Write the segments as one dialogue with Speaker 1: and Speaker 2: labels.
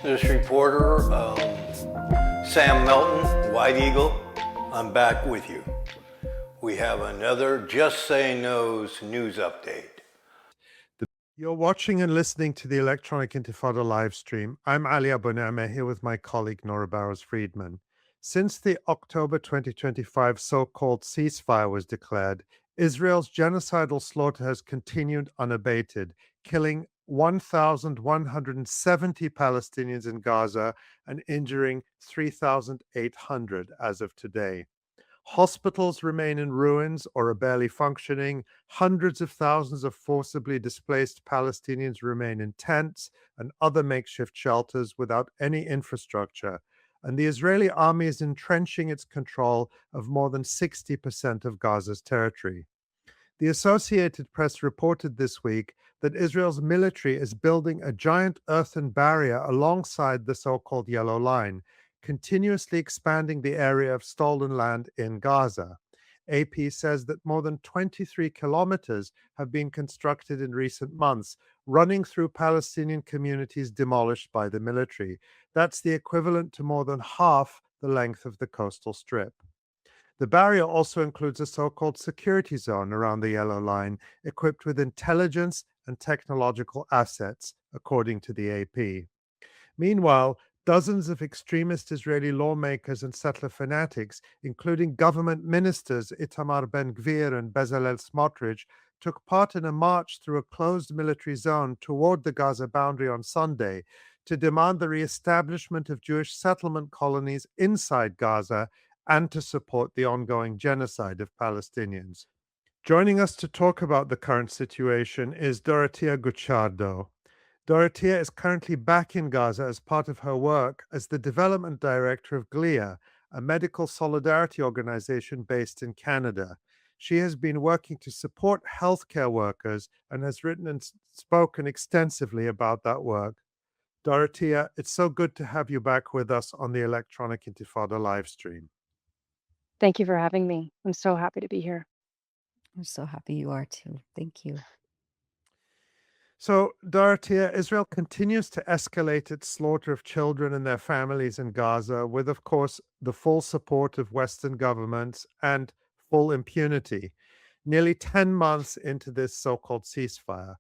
Speaker 1: This reporter, Sam Melton, White Eagle. I'm back with you. We have another Just Say No's news update.
Speaker 2: You're watching and listening to the Electronic Intifada live stream. I'm Ali Abunameh here with my colleague Nora Barrows-Friedman. Since the October 2025 so-called ceasefire was declared, Israel's genocidal slaughter has continued unabated, killing 1,170 Palestinians in Gaza and injuring 3,800 as of today. Hospitals remain in ruins or are barely functioning. Hundreds of thousands of forcibly displaced Palestinians remain in tents and other makeshift shelters without any infrastructure. And the Israeli army is entrenching its control of more than 60% of Gaza's territory. The Associated Press reported this week that Israel's military is building a giant earthen barrier alongside the so called Yellow Line, continuously expanding the area of stolen land in Gaza. AP says that more than 23 kilometers have been constructed in recent months, running through Palestinian communities demolished by the military. That's the equivalent to more than half the length of the coastal strip. The barrier also includes a so-called security zone around the Yellow Line, equipped with intelligence and technological assets, according to the AP. Meanwhile, dozens of extremist Israeli lawmakers and settler fanatics, including government ministers Itamar Ben-Gvir and Bezalel Smotrich, took part in a march through a closed military zone toward the Gaza boundary on Sunday to demand the re-establishment of Jewish settlement colonies inside Gaza and to support the ongoing genocide of Palestinians. Joining us to talk about the current situation is Dorothea Gucciardo. Dorothea is currently back in Gaza as part of her work as the development director of GLIA, a medical solidarity organization based in Canada. She has been working to support healthcare workers and has written and spoken extensively about that work. Dorothea, it's so good to have you back with us on the Electronic Intifada live stream.
Speaker 3: Thank you for having me. I'm so happy to be here.
Speaker 4: I'm so happy you are too. Thank you.
Speaker 2: So, Dorothea, Israel continues to escalate its slaughter of children and their families in Gaza, with, of course, the full support of Western governments and full impunity. Nearly 10 months into this so called ceasefire,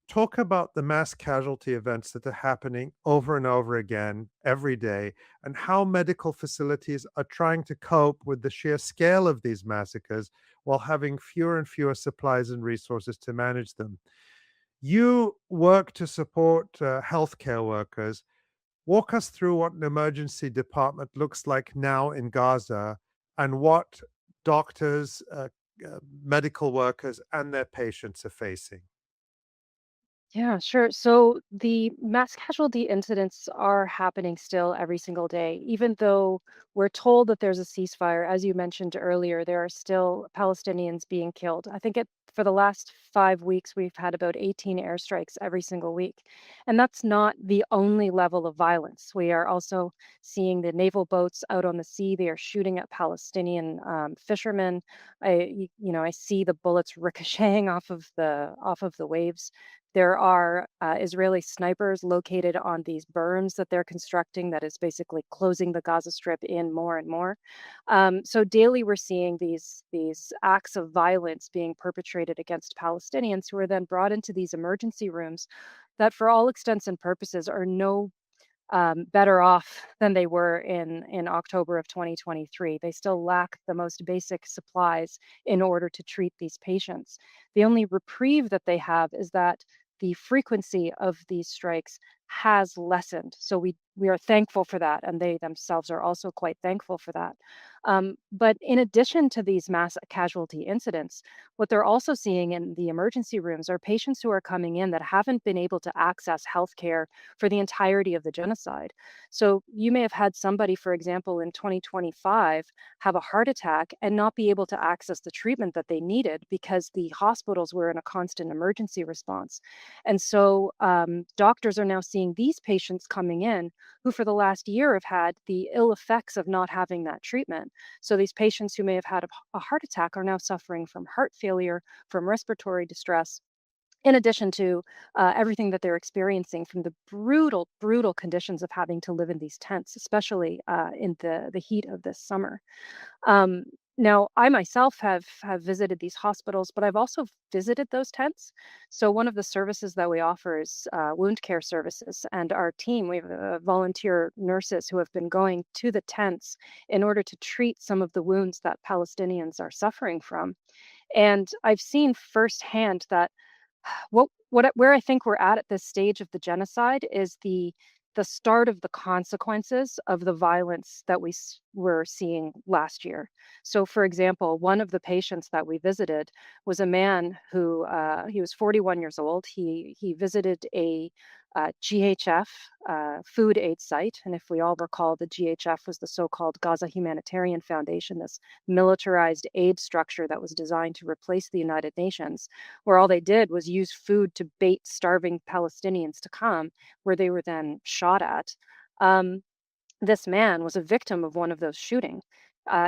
Speaker 2: talk about the mass casualty events that are happening over and over again every day, and how medical facilities are trying to cope with the sheer scale of these massacres while having fewer and fewer supplies and resources to manage them. You work to support healthcare workers. Walk us through what an emergency department looks like now in Gaza and what doctors, medical workers, and their patients are facing.
Speaker 3: Yeah, sure. So the mass casualty incidents are happening still every single day, even though we're told that there's a ceasefire. As you mentioned earlier, there are still Palestinians being killed. I think for the last 5 weeks, we've had about 18 airstrikes every single week. And that's not the only level of violence. We are also seeing the naval boats out on the sea. They are shooting at Palestinian fishermen. I see the bullets ricocheting off of the waves. There are Israeli snipers located on these berms that they're constructing that is basically closing the Gaza Strip in more and more. So daily we're seeing these acts of violence being perpetrated against Palestinians who are then brought into these emergency rooms that for all extents and purposes are no better off than they were in October of 2023. They still lack the most basic supplies in order to treat these patients. The only reprieve that they have is that the frequency of these strikes has lessened. So we are thankful for that, and they themselves are also quite thankful for that. But in addition to these mass casualty incidents, what they're also seeing in the emergency rooms are patients who are coming in that haven't been able to access healthcare for the entirety of the genocide. So you may have had somebody, for example, in 2025 have a heart attack and not be able to access the treatment that they needed because the hospitals were in a constant emergency response. And so doctors are now seeing these patients coming in who, for the last year, have had the ill effects of not having that treatment. So these patients who may have had a heart attack are now suffering from heart failure, from respiratory distress, in addition to everything that they're experiencing from the brutal, brutal conditions of having to live in these tents, especially in the heat of this summer. Um, Now, I myself have visited these hospitals, but I've also visited those tents. So one of the services that we offer is wound care services, and our team, we have volunteer nurses who have been going to the tents in order to treat some of the wounds that Palestinians are suffering from. And I've seen firsthand that where I think we're at this stage of the genocide is the start of the consequences of the violence that were seeing last year. So, for example, one of the patients that we visited was a man who he was 41 years old. He visited a GHF food aid site, and if we all recall, the GHF was the so-called Gaza Humanitarian Foundation, this militarized aid structure that was designed to replace the United Nations, where all they did was use food to bait starving Palestinians to come, where they were then shot at. Um, this man was a victim of one of those shootings.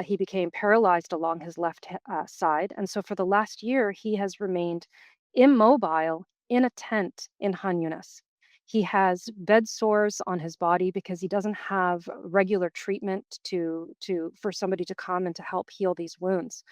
Speaker 3: He became paralyzed along his left side, and so for the last year, he has remained immobile in a tent in Han Yunis. He has bed sores on his body because he doesn't have regular treatment to for somebody to come and to help heal these wounds.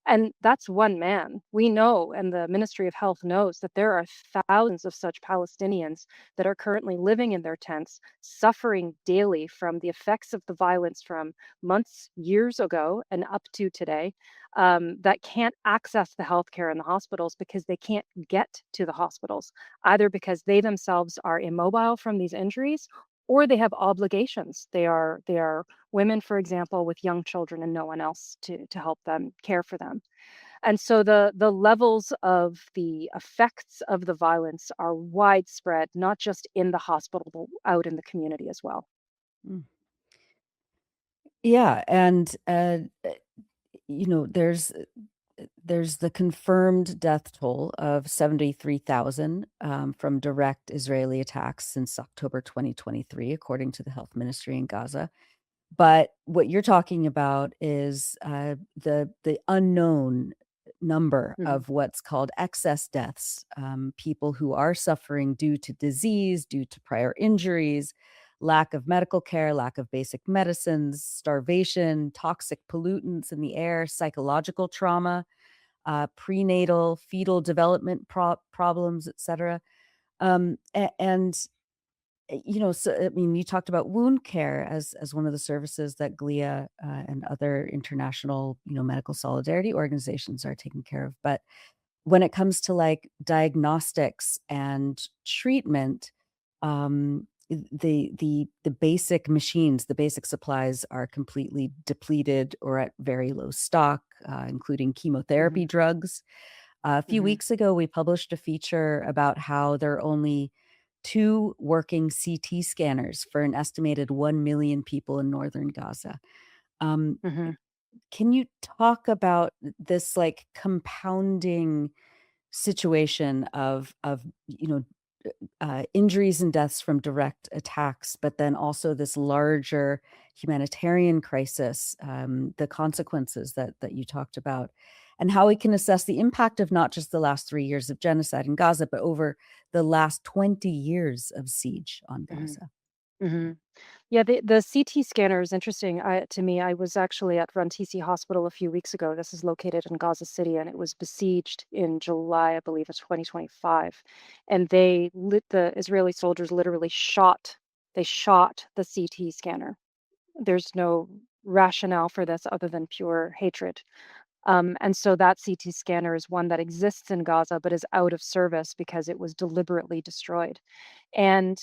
Speaker 3: And that's one man. We know, and the Ministry of Health knows, that there are thousands of such Palestinians that are currently living in their tents, suffering daily from the effects of the violence from months, years ago, and up to today, that can't access the healthcare in the hospitals because they can't get to the hospitals, either because they themselves are immobile from these injuries or they have obligations. They are women, for example, with young children and no one else to help them care for them. And so the levels of the effects of the violence are widespread, not just in the hospital, but out in the community as well.
Speaker 4: Mm. Yeah, and there's the confirmed death toll of 73,000 from direct Israeli attacks since October 2023, according to the health ministry in Gaza. But what you're talking about is the unknown number
Speaker 3: Mhm,
Speaker 4: of what's called excess deaths, people who are suffering due to disease, due to prior injuries, lack of medical care, lack of basic medicines, starvation, toxic pollutants in the air, psychological trauma, prenatal, fetal development problems, etc. And so I mean, you talked about wound care as one of the services that GLIA and other international, medical solidarity organizations are taking care of. But when it comes to like diagnostics and treatment, the basic machines, the basic supplies are completely depleted or at very low stock, including chemotherapy
Speaker 3: mhm,
Speaker 4: drugs. A few
Speaker 3: mhm,
Speaker 4: weeks ago, we published a feature about how there are only two working CT scanners for an estimated 1 million people in northern Gaza. Um,
Speaker 3: mhm,
Speaker 4: can you talk about this like compounding situation of injuries and deaths from direct attacks, but then also this larger humanitarian crisis, the consequences that you talked about, and how we can assess the impact of not just the last 3 years of genocide in Gaza, but over the last 20 years of siege on
Speaker 3: mhm,
Speaker 4: Gaza.
Speaker 3: mhm. Yeah, the CT scanner is interesting to me. I was actually at Rantisi Hospital a few weeks ago. This is located in Gaza City, and it was besieged in July, I believe, of 2025. And the Israeli soldiers literally they shot the CT scanner. There's no rationale for this other than pure hatred. And so that CT scanner is one that exists in Gaza, but is out of service because it was deliberately destroyed. And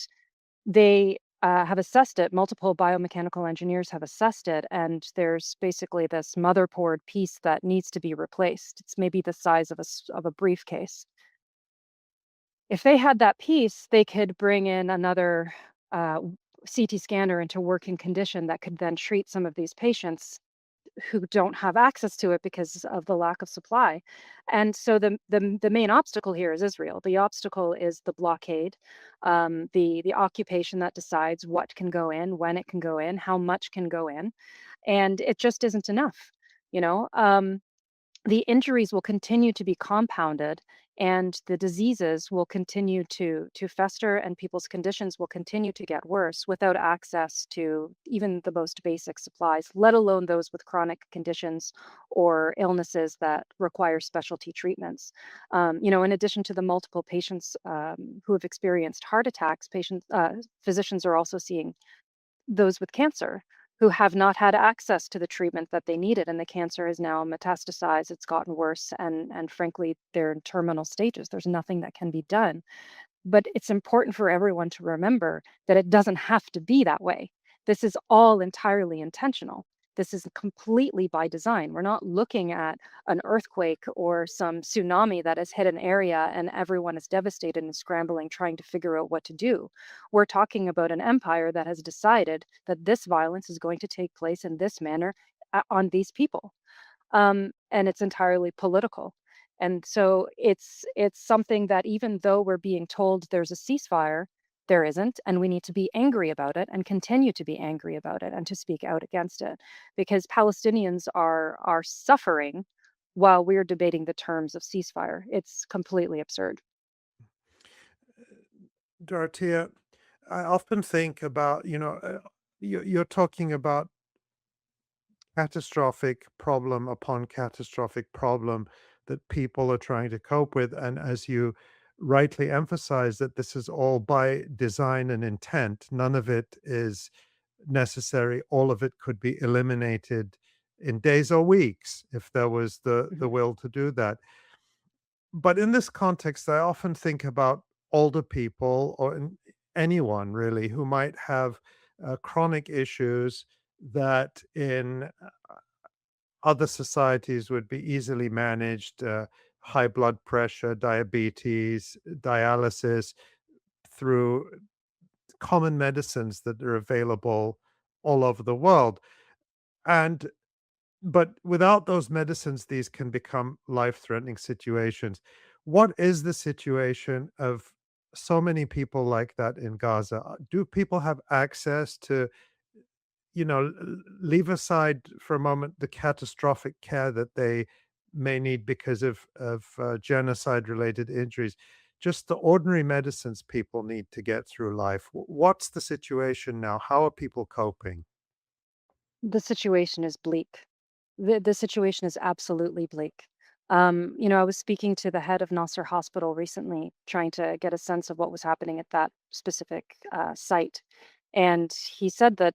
Speaker 3: they have assessed it. Multiple biomechanical engineers have assessed it, and there's basically this motherboard piece that needs to be replaced. It's maybe the size of of a briefcase. If they had that piece, they could bring in another CT scanner into working condition that could then treat some of these patients who don't have access to it because of the lack of supply. And so the main obstacle here is Israel. The obstacle is the blockade, the occupation that decides what can go in, when it can go in, how much can go in, and it just isn't enough. You know, the injuries will continue to be compounded and the diseases will continue to fester, and people's conditions will continue to get worse without access to even the most basic supplies, let alone those with chronic conditions or illnesses that require specialty treatments. In addition to the multiple patients who have experienced heart attacks, physicians are also seeing those with cancer who have not had access to the treatment that they needed, and the cancer is now metastasized. It's gotten worse, and frankly, they're in terminal stages. There's nothing that can be done. But it's important for everyone to remember that it doesn't have to be that way. This is all entirely intentional. This is completely by design. We're not looking at an earthquake or some tsunami that has hit an area and everyone is devastated and scrambling, trying to figure out what to do. We're talking about an empire that has decided that this violence is going to take place in this manner on these people, and it's entirely political. And so it's something that even though we're being told there's a ceasefire, there isn't, and we need to be angry about it and continue to be angry about it and to speak out against it, because Palestinians are suffering while we're debating the terms of ceasefire. It's completely absurd.
Speaker 2: Dorothea, I often think about, you're talking about catastrophic problem upon catastrophic problem that people are trying to cope with. And as you rightly emphasize, that this is all by design and intent, none of it is necessary. All of it could be eliminated in days or weeks if there was the
Speaker 3: Mhm.
Speaker 2: will to do that. But in this context, I often think about older people or anyone really who might have chronic issues that in other societies would be easily managed, high blood pressure, diabetes, dialysis, through common medicines that are available all over the world. And but without those medicines, these can become life-threatening situations. What is the situation of so many people like that in Gaza? Do people have access to, leave aside for a moment the catastrophic care that they may need because of genocide-related injuries, just the ordinary medicines people need to get through life? What's the situation now? How are people coping?
Speaker 3: The situation is bleak. The situation is absolutely bleak. I was speaking to the head of Nasser Hospital recently, trying to get a sense of what was happening at that specific site. And he said that,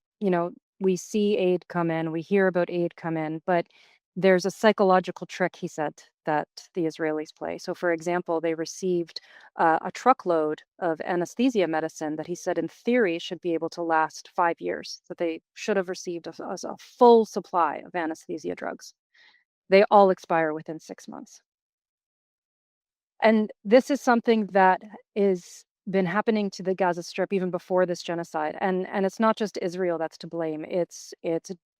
Speaker 3: we see aid come in, we hear about aid come in, but there's a psychological trick, he said, that the Israelis play. So, for example, they received a truckload of anesthesia medicine that he said, in theory, should be able to last 5 years, that they should have received a full supply of anesthesia drugs. They all expire within 6 months. And this is something that is been happening to the Gaza Strip even before this genocide. And it's not just Israel that's to blame. It's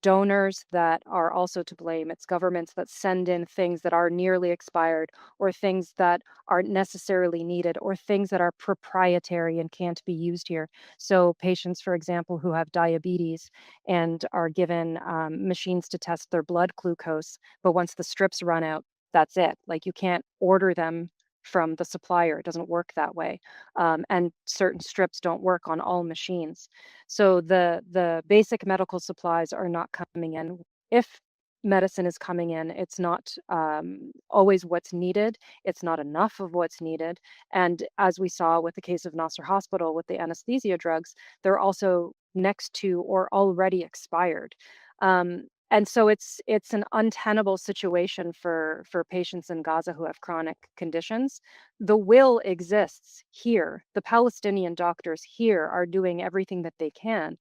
Speaker 3: donors that are also to blame. It's governments that send in things that are nearly expired, or things that aren't necessarily needed, or things that are proprietary and can't be used here. So patients, for example, who have diabetes and are given machines to test their blood glucose, but once the strips run out, that's it. Like, you can't order them from the supplier. It doesn't work that way. And certain strips don't work on all machines. So the basic medical supplies are not coming in. If medicine is coming in, it's not always what's needed. It's not enough of what's needed. And as we saw with the case of Nasser Hospital with the anesthesia drugs, they're also next to or already expired. And so it's an untenable situation for patients in Gaza who have chronic conditions. The will exists here. The Palestinian doctors here are doing everything that they can.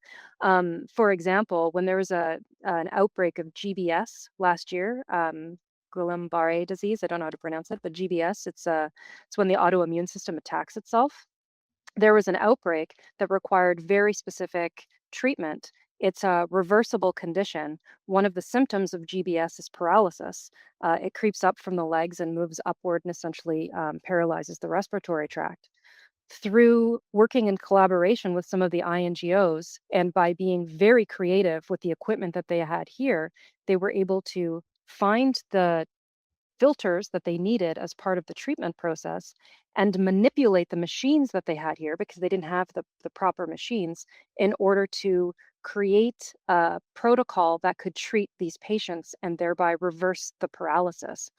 Speaker 3: For example, when there was an outbreak of GBS last year, Guillain-Barré disease, I don't know how to pronounce it, but GBS, it's when the autoimmune system attacks itself. There was an outbreak that required very specific treatment. It's a reversible condition. One of the symptoms of GBS is paralysis. It creeps up from the legs and moves upward and essentially paralyzes the respiratory tract. Through working in collaboration with some of the INGOs and by being very creative with the equipment that they had here, they were able to find the filters that they needed as part of the treatment process and manipulate the machines that they had here because they didn't have the proper machines in order to create a protocol that could treat these patients and thereby reverse the paralysis.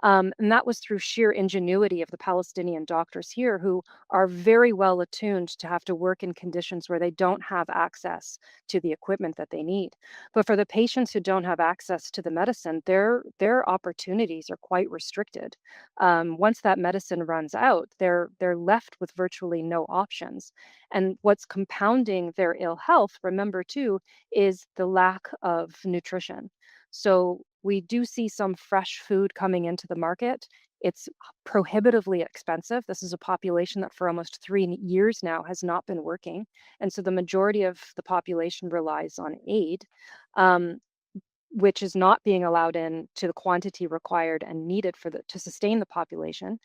Speaker 3: And that was through sheer ingenuity of the Palestinian doctors here, who are very well attuned to have to work in conditions where they don't have access to the equipment that they need. But for the patients who don't have access to the medicine, their opportunities are quite restricted. Once that medicine runs out, they're left with virtually no options. And what's compounding their ill health, remember too, is the lack of nutrition. So we do see some fresh food coming into the market. It's prohibitively expensive. This is a population that for almost 3 years now has not been working. And so the majority of the population relies on aid. Um, which is not being allowed in to the quantity required and needed for the to sustain the population.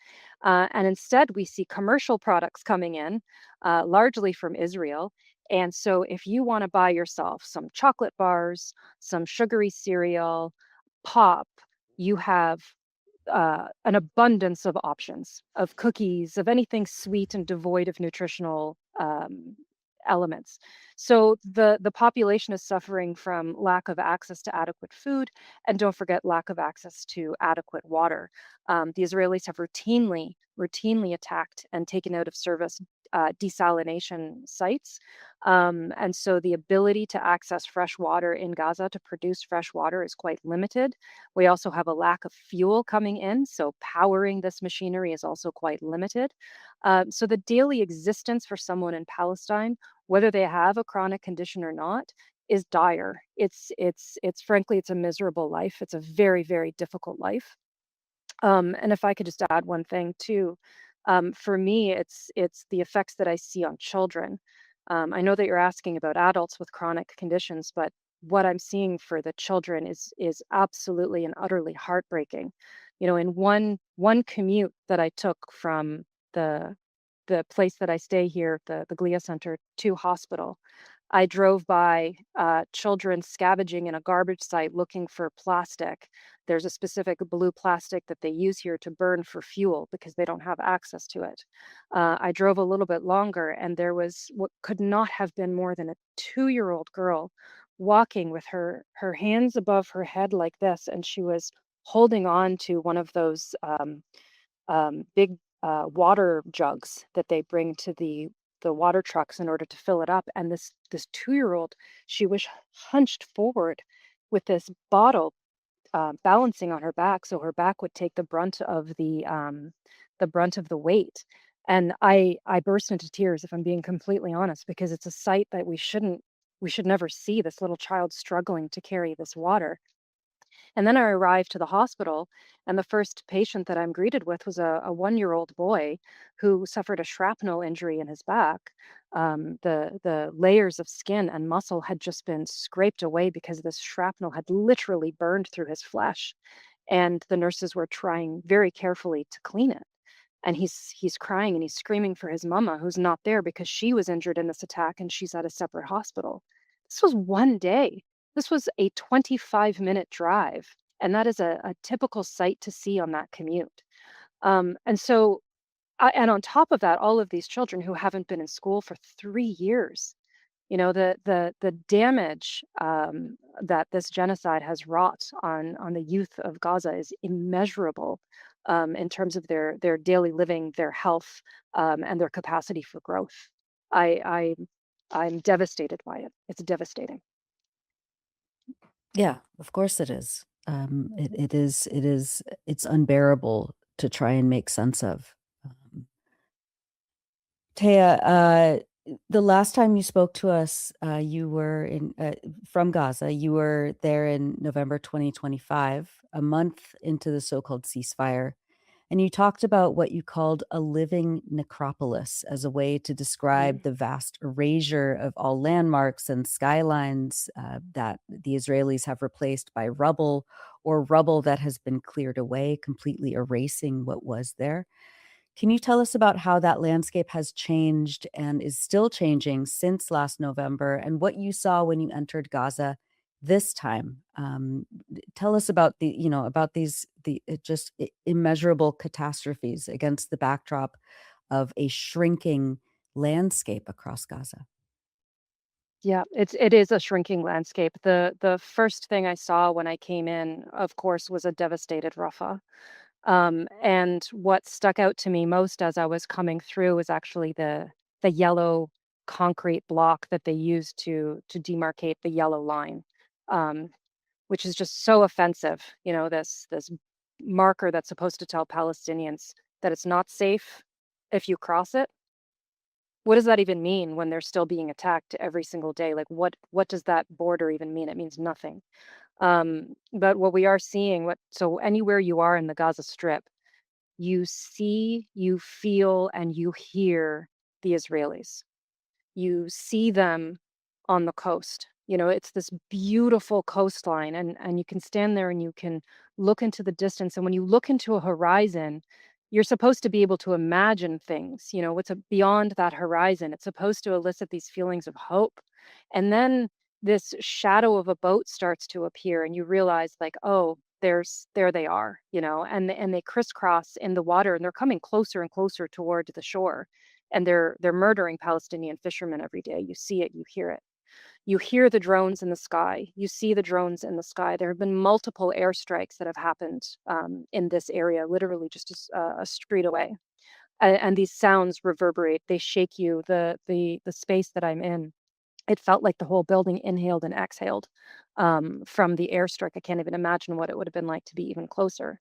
Speaker 3: And instead, we see commercial products coming in, largely from Israel. And so, if you want to buy yourself some chocolate bars, some sugary cereal, pop, you have an abundance of options of cookies, of anything sweet and devoid of nutritional elements. So the population is suffering from lack of access to adequate food, and don't forget lack of access to adequate water. The Israelis have routinely attacked and taken out of service desalination sites. And so the ability to access fresh water in Gaza to produce fresh water is quite limited. We also have a lack of fuel coming in, so powering this machinery is also quite limited. So the daily existence for someone in Palestine, whether they have a chronic condition or not, is dire. It's frankly, it's a miserable life. It's a very, very difficult life. And if I could just add one thing too, for me, it's the effects that I see on children. I know that you're asking about adults with chronic conditions, but what I'm seeing for the children is absolutely and utterly heartbreaking. You know, in one commute that I took from the the place that I stay here, the Glia Center, to hospital, I drove by children scavenging in a garbage site looking for plastic. There's a specific blue plastic that they use here to burn for fuel because they don't have access to it. I drove a little bit longer, and there was what could not have been more than a 2-year-old girl walking with her hands above her head like this, and she was holding on to one of those big water jugs that they bring to the water trucks in order to fill it up. And this 2-year-old, she was hunched forward with this bottle balancing on her back, so her back would take the brunt of the weight. And I burst into tears, if I'm being completely honest, because it's a sight that we should never see, this little child struggling to carry this water. And then I arrived to the hospital, and the first patient that I'm greeted with was a 1-year-old boy who suffered a shrapnel injury in his back. The layers of skin and muscle had just been scraped away because this shrapnel had literally burned through his flesh, and the nurses were trying very carefully to clean it. And he's crying and he's screaming for his mama, who's not there because she was injured in this attack and she's at a separate hospital. This was one day. This was a 25-minute drive, and that is a typical sight to see on that commute. And so, and on top of that, all of these children who haven't been in school for 3 years, you know, the damage that this genocide has wrought on the youth of Gaza is immeasurable in terms of their daily living, their health, and their capacity for growth. I, I I'm devastated by it. It's devastating.
Speaker 4: Yeah, of course it is. It's unbearable to try and make sense of. Um, Taya, the last time you spoke to us, you were from Gaza. You were there in November 2025, a month into the so-called ceasefire. And you talked about what you called a living necropolis as a way to describe
Speaker 3: Mhm.
Speaker 4: the vast erasure of all landmarks and skylines that the Israelis have replaced by rubble, or rubble that has been cleared away, completely erasing what was there. Can you tell us about how that landscape has changed and is still changing since last November, and what you saw when you entered Gaza this time. Tell us about about these just immeasurable catastrophes against the backdrop of a shrinking landscape across Gaza.
Speaker 3: Yeah, it is a shrinking landscape. The first thing I saw when I came in, of course, was a devastated Rafah. And what stuck out to me most as I was coming through was actually the yellow concrete block that they used to demarcate the yellow line, um, which is just so offensive. This marker that's supposed to tell Palestinians that it's not safe if you cross it. What does that even mean when they're still being attacked every single day? Like what does that border even mean? It means nothing. But what we are seeing, what so anywhere you are in the Gaza Strip, you see, you feel, and you hear the Israelis. You see them on the coast. It's this beautiful coastline, and you can stand there and you can look into the distance. And when you look into a horizon, you're supposed to be able to imagine things, what's beyond that horizon. It's supposed to elicit these feelings of hope. And then this shadow of a boat starts to appear, and you realize, like, oh, there they are, and they crisscross in the water, and they're coming closer and closer toward the shore, and they're murdering Palestinian fishermen every day. You see it, you hear it. You hear the drones in the sky. You see the drones in the sky. There have been multiple airstrikes that have happened in this area, literally just a street away. And these sounds reverberate. They shake you. The space that I'm in, it felt like the whole building inhaled and exhaled from the airstrike. I can't even imagine what it would have been like to be even closer.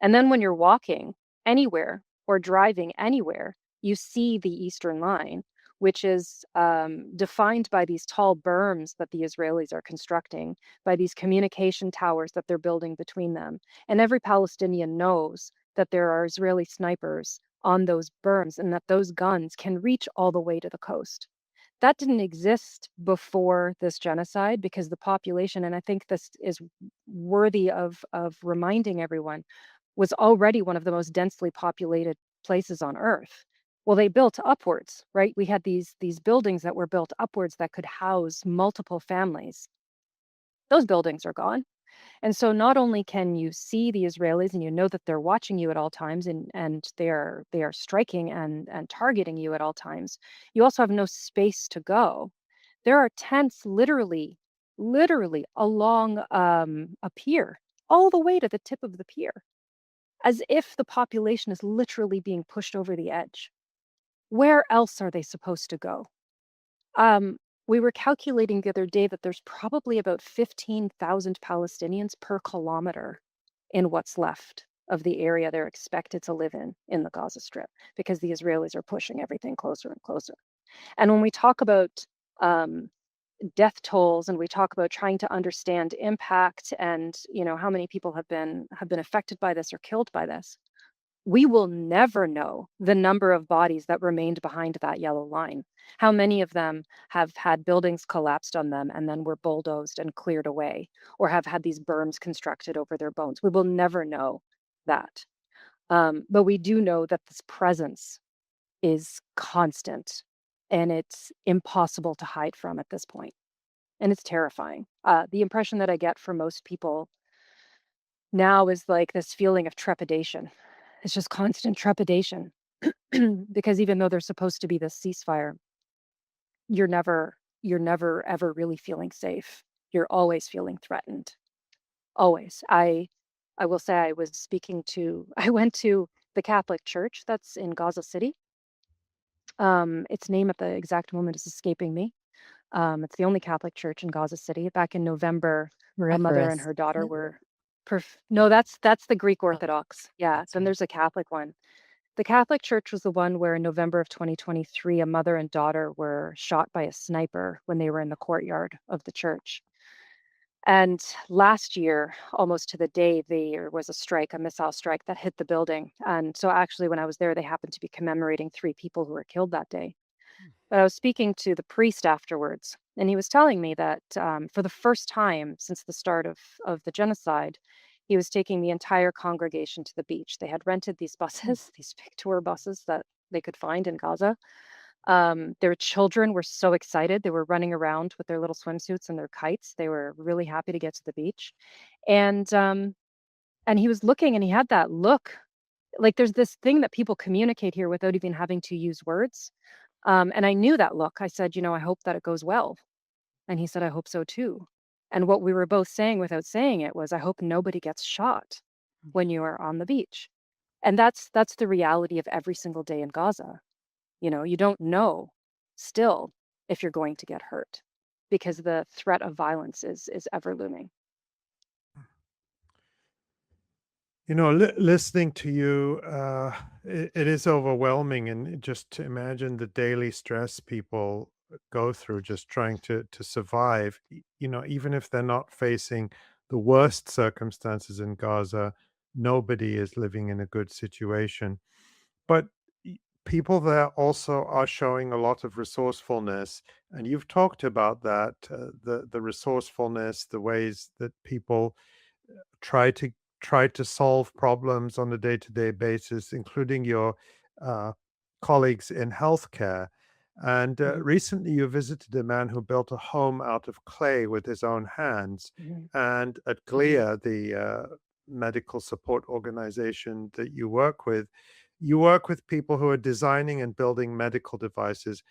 Speaker 3: And then when you're walking anywhere or driving anywhere, you see the Eastern Line, which is defined by these tall berms that the Israelis are constructing, by these communication towers that they're building between them. And every Palestinian knows that there are Israeli snipers on those berms and that those guns can reach all the way to the coast. That didn't exist before this genocide because the population, and I think this is worthy of reminding everyone, was already one of the most densely populated places on earth. Well, they built upwards, right? We had these buildings that were built upwards that could house multiple families. Those buildings are gone. And so not only can you see the Israelis and you know that they're watching you at all times, and they are striking and targeting you at all times, you also have no space to go. There are tents literally along a pier, all the way to the tip of the pier, as if the population is literally being pushed over the edge. Where else are they supposed to go? Um, we were calculating the other day that there's probably about 15,000 Palestinians per kilometer in what's left of the area they're expected to live in the Gaza Strip, because the Israelis are pushing everything closer and closer. And when we talk about um, death tolls, and we talk about trying to understand impact, and how many people have been affected by this or killed by this, we will never know the number of bodies that remained behind that yellow line. How many of them have had buildings collapsed on them and then were bulldozed and cleared away, or have had these berms constructed over their bones? We will never know that. But we do know that this presence is constant, and it's impossible to hide from at this point. And it's terrifying. The impression that I get from most people now is like this feeling of trepidation. It's just constant trepidation. Because even though there's supposed to be this ceasefire, you're never ever really feeling safe. You're always feeling threatened. Always. I will say I was speaking to I went to the Catholic Church that's in Gaza City. Its name at the exact moment is escaping me. It's the only Catholic church in Gaza City. Back in November, a mother and
Speaker 4: Miraculous,
Speaker 3: her daughter
Speaker 4: isn't it?
Speaker 3: were no, that's the Greek
Speaker 4: Oh,
Speaker 3: Orthodox. Yeah,
Speaker 4: that's
Speaker 3: then
Speaker 4: right.
Speaker 3: there's a Catholic one. The Catholic Church was the one where in November of 2023, a mother and daughter were shot by a sniper when they were in the courtyard of the church. And last year, almost to the day, there was a strike, a missile strike that hit the building. And so actually, when I was there, they happened to be commemorating three people who were killed that day. But I was speaking to the priest afterwards, and he was telling me that for the first time since the start of the genocide, he was taking the entire congregation to the beach. They had rented these
Speaker 4: Mm.
Speaker 3: buses, these big tour buses that they could find in Gaza, Their children were so excited. They were running around with their little swimsuits and their kites. They were really happy to get to the beach. And and he was looking and he had that look. Like there's this thing that people communicate here without even having to use words. And I knew that look. I said, I hope that it goes well. And he said, I hope so too. And what we were both saying without saying it was, I hope nobody gets shot when you are on the beach. And that's the reality of every single day in Gaza. You don't know still if you're going to get hurt because the threat of violence is ever looming.
Speaker 2: Listening to you, it is overwhelming, and just to imagine the daily stress people go through just trying to survive. Even if they're not facing the worst circumstances in Gaza, nobody is living in a good situation. But people there also are showing a lot of resourcefulness, and you've talked about that, the resourcefulness, the ways that people try to try to solve problems on a day-to-day basis, including your uh, colleagues in healthcare. And
Speaker 3: Mhm,
Speaker 2: recently, you visited a man who built a home out of clay with his own hands.
Speaker 3: mhm,
Speaker 2: And at
Speaker 3: mhm,
Speaker 2: GLIA, the medical support organization that you work with people who are designing and building medical devices.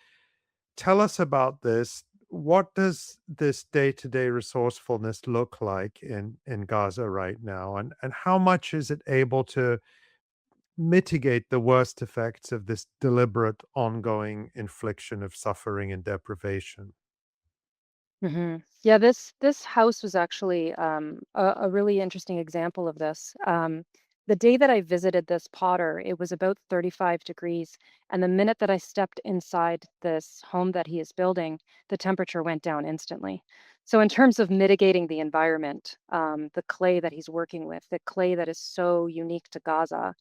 Speaker 2: Tell us about this. What does this day-to-day resourcefulness look like in Gaza right now? And how much is it able to mitigate the worst effects of this deliberate, ongoing infliction of suffering and deprivation?
Speaker 3: mhm. Yeah, this house was actually a really interesting example of this. The day that I visited this potter, it was about 35 degrees, and the minute that I stepped inside this home that he is building, the temperature went down instantly. So, in terms of mitigating the environment, the clay that he's working with, the clay that is so unique to Gaza,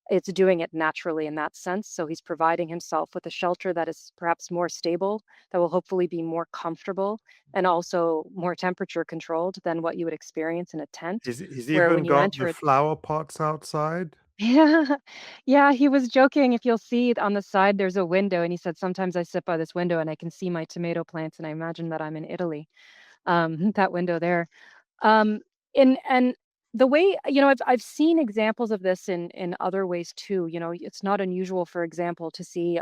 Speaker 3: it's doing it naturally in that sense. So he's providing himself with a shelter that is perhaps more stable, that will hopefully be more comfortable and also more temperature controlled than what you would experience in a tent,
Speaker 2: He's
Speaker 3: where when
Speaker 2: even
Speaker 3: you
Speaker 2: got the
Speaker 3: enter it.
Speaker 2: flower pots outside?
Speaker 3: Yeah. Yeah, he was joking. If you'll see on the side, there's a window, and he said, sometimes I sit by this window and I can see my tomato plants, and I imagine that I'm in Italy. That window there. Um, and the way, I've seen examples of this in other ways too. It's not unusual, for example, to see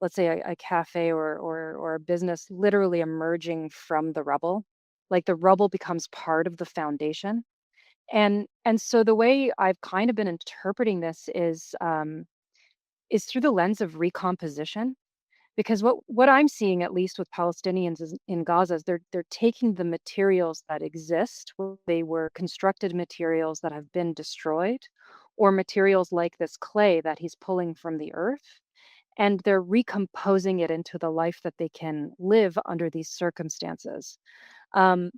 Speaker 3: let's say a cafe or a business literally emerging from the rubble. Like the rubble becomes part of the foundation. And so the way I've kind of been interpreting this is through the lens of recomposition, because what I'm seeing, at least with Palestinians in Gaza, is they're taking the materials that exist, whether they were constructed materials that have been destroyed, or materials like this clay that he's pulling from the earth, and they're recomposing it into the life that they can live under these circumstances. Um,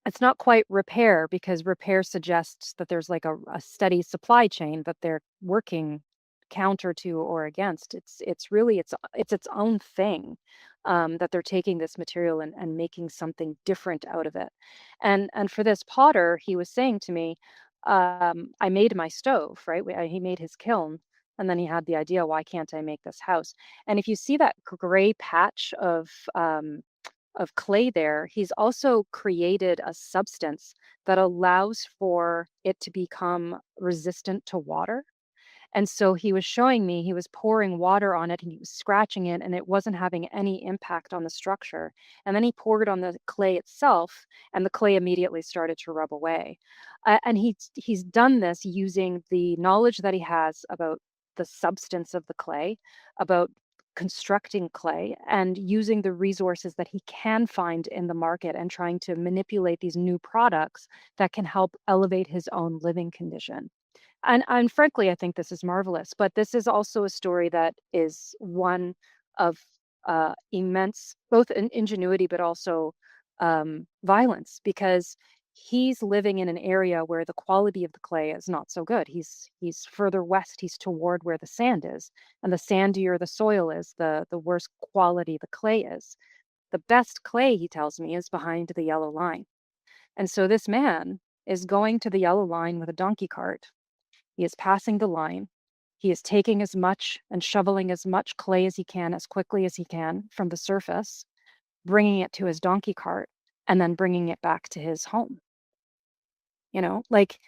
Speaker 3: it's not quite repair, because repair suggests that there's like a steady supply chain that they're working counter to or against. It's really it's its own thing, that they're taking this material and making something different out of it. And for this potter, he was saying to me, I made my stove, right? He made his kiln. And then he had the idea, why can't I make this house? And if you see that gray patch of clay there, he's also created a substance that allows for it to become resistant to water. And so he was showing me, he was pouring water on it and he was scratching it, and it wasn't having any impact on the structure. And then he poured on the clay itself, and the clay immediately started to rub away. And he's done this using the knowledge that he has about the substance of the clay, about constructing clay, and using the resources that he can find in the market, and trying to manipulate these new products that can help elevate his own living condition. And frankly, I think this is marvelous, but this is also a story that is one of immense both ingenuity, but also violence, because he's living in an area where the quality of the clay is not so good. He's further west. He's toward where the sand is, and the sandier the soil is, the worse quality the clay is. The best clay, he tells me, is behind the yellow line. And so this man is going to the yellow line with a donkey cart. He is passing the line. He is taking as much and shoveling as much clay as he can, as quickly as he can from the surface, bringing it to his donkey cart, and then bringing it back to his home. Like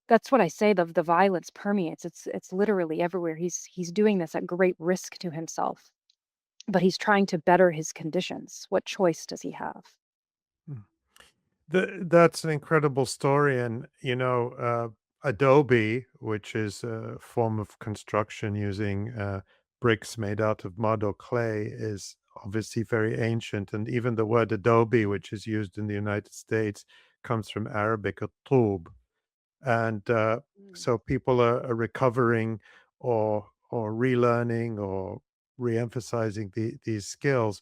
Speaker 3: that's what I say, the violence permeates. It's literally everywhere. He's doing this at great risk to himself, but he's trying to better his conditions. What choice does he have?
Speaker 2: Mm. That's an incredible story. And, adobe, which is a form of construction using bricks made out of mud or clay, is obviously very ancient. And even the word adobe, which is used in the United States, comes from Arabic, atub. And
Speaker 3: Mm.
Speaker 2: so people are recovering or relearning or re-emphasizing these skills.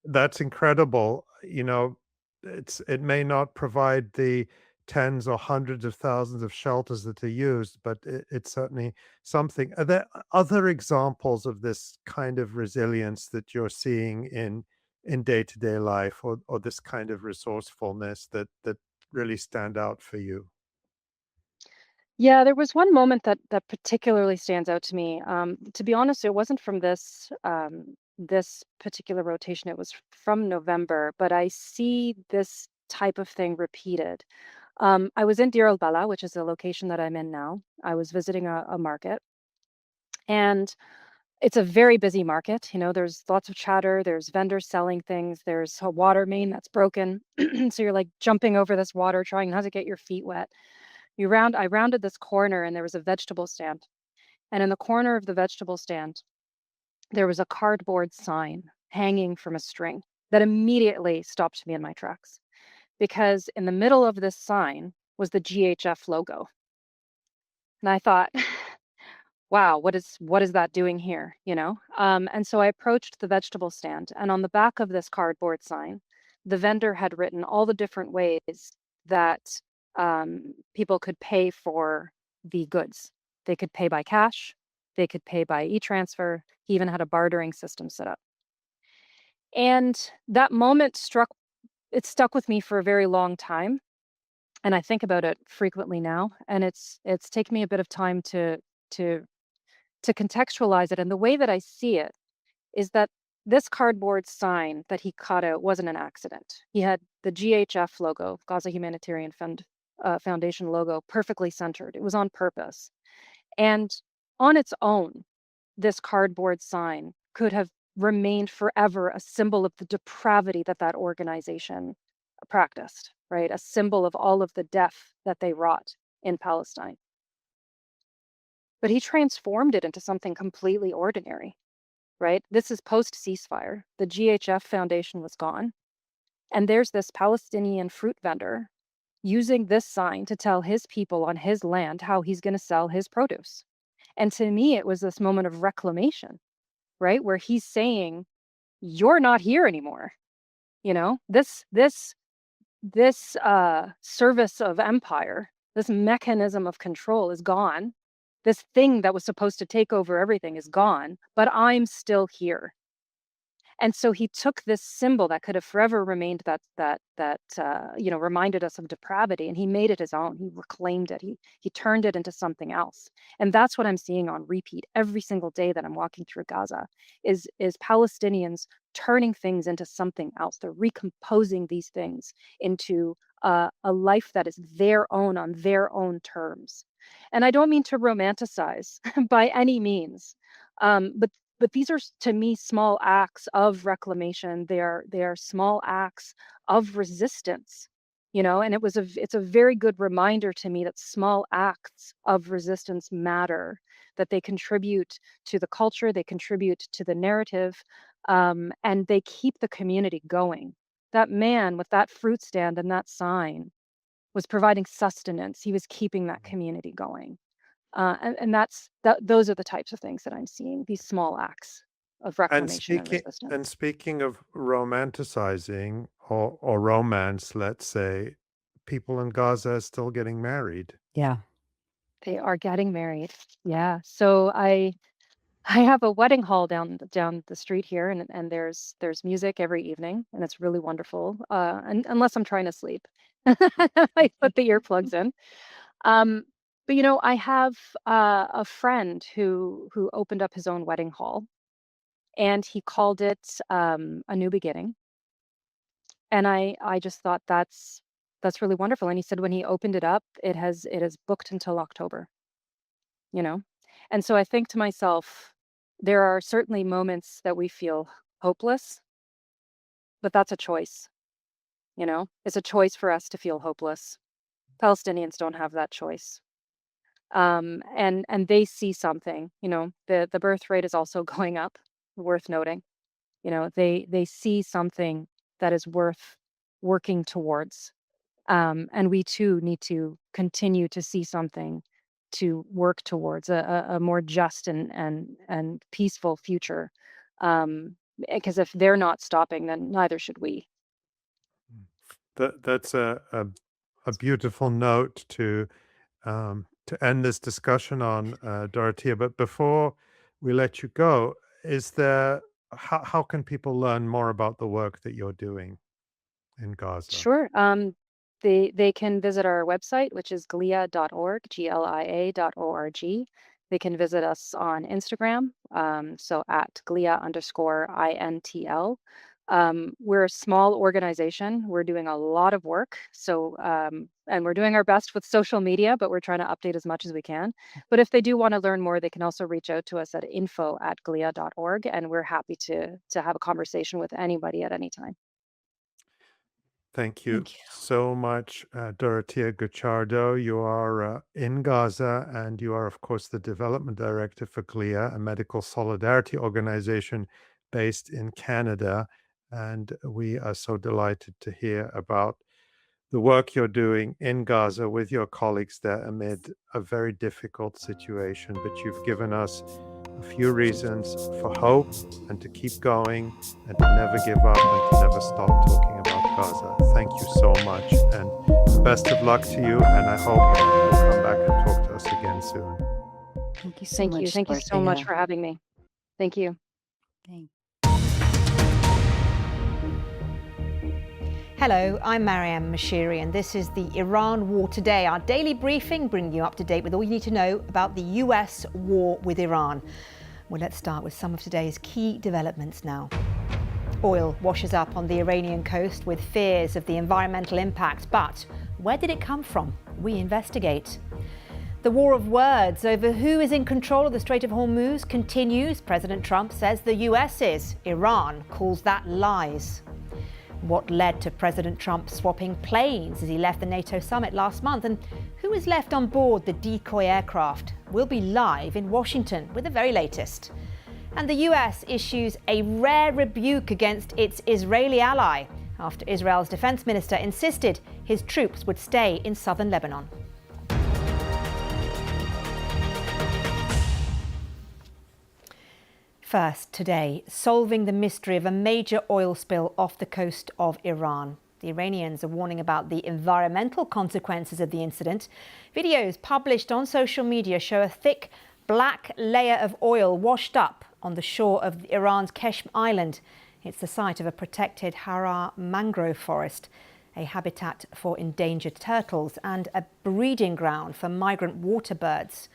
Speaker 2: That's incredible. It may not provide the tens or hundreds of thousands of shelters that are used, but it's certainly something. Are there other examples of this kind of resilience that you're seeing in day-to-day life, or this kind of resourcefulness that really stand out for you?
Speaker 3: Yeah, there was one moment that particularly stands out to me. To be honest, it wasn't from this particular rotation. It was from November, but I see this type of thing repeated. I was in Deir el-Bala, which is the location that I'm in now. I was visiting a market, and it's a very busy market. There's lots of chatter. There's vendors selling things. There's a water main that's broken, so you're like jumping over this water, trying not to get your feet wet. I rounded this corner and there was a vegetable stand. And in the corner of the vegetable stand, there was a cardboard sign hanging from a string that immediately stopped me in my tracks because in the middle of this sign was the GHF logo. And I thought, wow, what is that doing here? And so I approached the vegetable stand, and on the back of this cardboard sign, the vendor had written all the different ways that people could pay for the goods. They could pay by cash, they could pay by e-transfer. He even had a bartering system set up. And that moment stuck with me for a very long time, and I think about it frequently now, and it's taken me a bit of time to to contextualize it. And the way that I see it is that this cardboard sign that he cut out wasn't an accident. He had the GHF logo, Gaza Humanitarian Foundation logo, perfectly centered. It was on purpose. And on its own, this cardboard sign could have remained forever a symbol of the depravity that organization practiced, right? A symbol of all of the death that they wrought in Palestine. But he transformed it into something completely ordinary, right? This is post ceasefire. The GHF Foundation was gone. And there's this Palestinian fruit vendor using this sign to tell his people on his land how he's going to sell his produce. And to me, it was this moment of reclamation, right? Where he's saying, you're not here anymore. This service of empire, this mechanism of control is gone. This thing that was supposed to take over everything is gone, but I'm still here. And so he took this symbol that could have forever remained that reminded us of depravity, and he made it his own. He reclaimed it. He turned it into something else. And that's what I'm seeing on repeat every single day that I'm walking through Gaza is Palestinians turning things into something else. They're recomposing these things into a life that is their own on their own terms. And I don't mean to romanticize by any means, but these are to me small acts of reclamation. They are small acts of resistance, and it's a very good reminder to me that small acts of resistance matter, that they contribute to the culture, they contribute to the narrative, and they keep the community going. That man with that fruit stand and that sign was providing sustenance. He was keeping that community going. Those are the types of things that I'm seeing, these small acts of
Speaker 2: And
Speaker 3: reclamation and
Speaker 2: speaking
Speaker 3: resistance.
Speaker 2: and speaking of romanticizing or romance, let's say, people in Gaza are still getting married.
Speaker 4: Yeah.
Speaker 3: They are getting married. Yeah. So I have a wedding hall down the street here, and there's music every evening, and it's really wonderful. And unless I'm trying to sleep, I put the earplugs in. Um, But I have a friend who opened up his own wedding hall, and he called it a new beginning. And I just thought that's really wonderful. And he said when he opened it up, it has booked until October, you know? And so I think to myself, there are certainly moments that we feel hopeless, but that's a choice, you know? It's a choice for us to feel hopeless. Palestinians don't have that choice. And they see something, the birth rate is also going up, worth noting. They see something that is worth working towards. And we too need to continue to see something to work towards a more just and peaceful future. Because if they're not stopping, then neither should we.
Speaker 2: That's a beautiful note to end this discussion on, Dorothea. But before we let you go, is there how can people learn more about the work that you're doing in Gaza?
Speaker 3: Sure. They can visit our website, which is glia.org, glia.org. They can visit us on Instagram, so at glia_intl. We're a small organization. We're doing a lot of work. So, and we're doing our best with social media, but we're trying to update as much as we can. But if they do want to learn more, they can also reach out to us at info@glia.org, and we're happy to have a conversation with anybody at any time.
Speaker 2: Thank you
Speaker 4: Thank you.
Speaker 2: so much, Dorothea Guicciardo. You are in Gaza, and you are, of course, the development director for GLIA, a medical solidarity organization based in Canada. And we are so delighted to hear about the work you're doing in Gaza with your colleagues there amid a very difficult situation. But you've given us a few reasons for hope and to keep going and to never give up and to never stop talking about Gaza. Thank you so much, and best of luck to you. And I hope you'll come back and talk to us again soon.
Speaker 4: Thank you so
Speaker 3: Thank you.
Speaker 4: much,
Speaker 3: Thank you so much
Speaker 4: Dorothea.
Speaker 3: for having me. Thank you.
Speaker 4: Thank
Speaker 5: Hello, I'm Mariam Mashiri, and this is the Iran War Today, our daily briefing, bringing you up to date with all you need to know about the US war with Iran. Well, let's start with some of today's key developments now. Oil washes up on the Iranian coast with fears of the environmental impact, but where did it come from? We investigate. The war of words over who is in control of the Strait of Hormuz continues. President Trump says the US is. Iran calls that lies. What led to President Trump swapping planes as he left the NATO summit last month, and who is left on board the decoy aircraft? We'll be live in Washington with the very latest. And the US issues a rare rebuke against its Israeli ally after Israel's defense minister insisted his troops would stay in southern Lebanon. First today, solving the mystery of a major oil spill off the coast of Iran. The Iranians are warning about the environmental consequences of the incident. Videos published on social media show a thick black layer of oil washed up on the shore of Iran's Keshm Island. It's the site of a protected Harar mangrove forest, a habitat for endangered turtles and a breeding ground for migrant water birds.